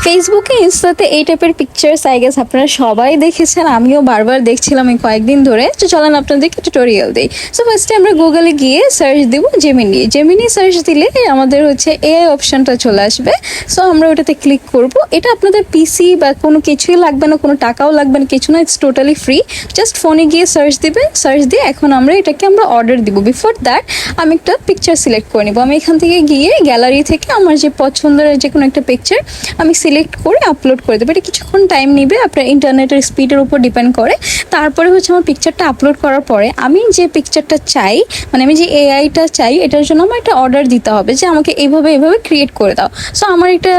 ফেসবুকে ইনস্টাতে এই টাইপের পিকচার্স আই গেস আপনারা সবাই দেখেছেন, আমিও বারবার দেখছিলাম এই কয়েকদিন ধরে। তো চলেন আপনাদেরকে টিউটোরিয়াল দিই। সো ফার্স্টে আমরা গুগলে গিয়ে সার্চ দিব জেমিনি সার্চ দিলে আমাদের হচ্ছে এআই অপশনটা চলে আসবে। সো আমরা ওটাতে ক্লিক করব। এটা আপনাদের পিসি বা কোনো কিছুই লাগবে না, কোনো টাকাও লাগবে না, কিছু না, ইটস টোটালি ফ্রি। জাস্ট ফোনে গিয়ে সার্চ দিবেন, সার্চ দিয়ে এখন এটাকে আমরা অর্ডার দিব। বিফোর দ্যাট আমি একটা পিকচার সিলেক্ট করে নিব। আমি এখান থেকে গিয়ে গ্যালারি থেকে আমার যে পছন্দের যে কোনো একটা পিকচার আমি সিলেক্ট করে আপলোড করে দেবো। এটা কিছুক্ষণ টাইম নেবে, আপনার ইন্টারনেটের স্পিডের উপর ডিপেন্ড করে। তারপরে হচ্ছে আমার পিকচারটা আপলোড করার পরে আমি যে পিকচারটা চাই, মানে আমি যে এআইটা চাই, এটার জন্য আমার একটা অর্ডার দিতে হবে যে আমাকে এইভাবে ক্রিয়েট করে দাও। সো আমার একটা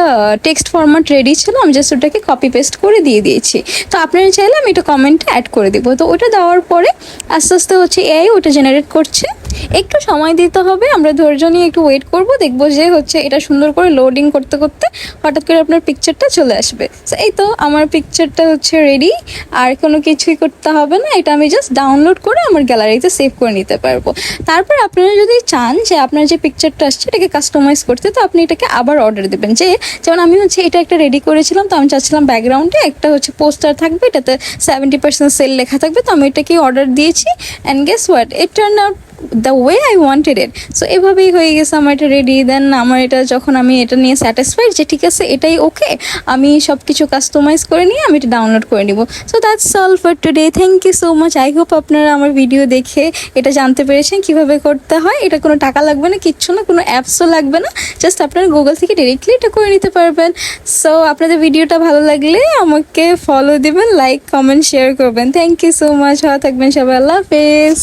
টেক্সট ফরম্যাট রেডি ছিল, আমি জাস্ট ওটাকে কপি পেস্ট করে দিয়ে দিয়েছি। তো আপনারা চাইলে আমি এটা কমেন্টে অ্যাড করে দিব। তো ওটা দেওয়ার পরে আস্তে আস্তে হচ্ছে এআই ওটা জেনারেট করছে। একটু সময় দিতে হবে, আমরা ধৈর্য নিয়ে একটু ওয়েট করব, দেখবো যে হচ্ছে এটা সুন্দর করে লোডিং করতে করতে হঠাৎ করে আপনার পিকচারটা চলে আসবে। সো এই তো আমার পিকচারটা হচ্ছে রেডি, আর কোনো কিছুই করতে হবে না। এটা আমি জাস্ট ডাউনলোড করে আমার গ্যালারিতে সেভ করে নিতে পারবো। তারপর আপনারা যদি চান যে আপনার যে পিকচারটা আসছে এটাকে কাস্টমাইজ করতে, তো আপনি এটাকে আবার অর্ডার দেবেন। যেমন আমি হচ্ছে এটা একটা রেডি করেছিলাম, তো আমি চাচ্ছিলাম ব্যাকগ্রাউন্ডে একটা হচ্ছে পোস্টার থাকবে, এটাতে 70% সেল লেখা থাকবে। তো আমি এটাকে অর্ডার দিয়েছি, and guess what, it turn out the way I wanted it. So এভাবেই হয়ে গেছে আমার এটা রেডি। দেন আমার এটা যখন আমি এটা নিয়ে স্যাটিসফাইড যে ঠিক আছে এটাই ওকে, আমি সব কিছু কাস্টমাইজ করে নিয়ে আমি এটা ডাউনলোড করে নিব। So that's all for today. Thank you so much. I hope আপনারা আমার ভিডিও দেখে এটা জানতে পেরেছেন কীভাবে করতে হয়। এটা কোনো টাকা লাগবে না, কিচ্ছু না, কোনো অ্যাপসও লাগবে না, জাস্ট আপনারা গুগল থেকে ডিরেক্টলি এটা করে নিতে পারবেন। সো আপনাদের ভিডিওটা ভালো লাগলে আমাকে ফলো দিবেন, লাইক কমেন্ট শেয়ার করবেন। Thank you so much. ভালো থাকবেন সবাই, আল্লাহ হাফেজ।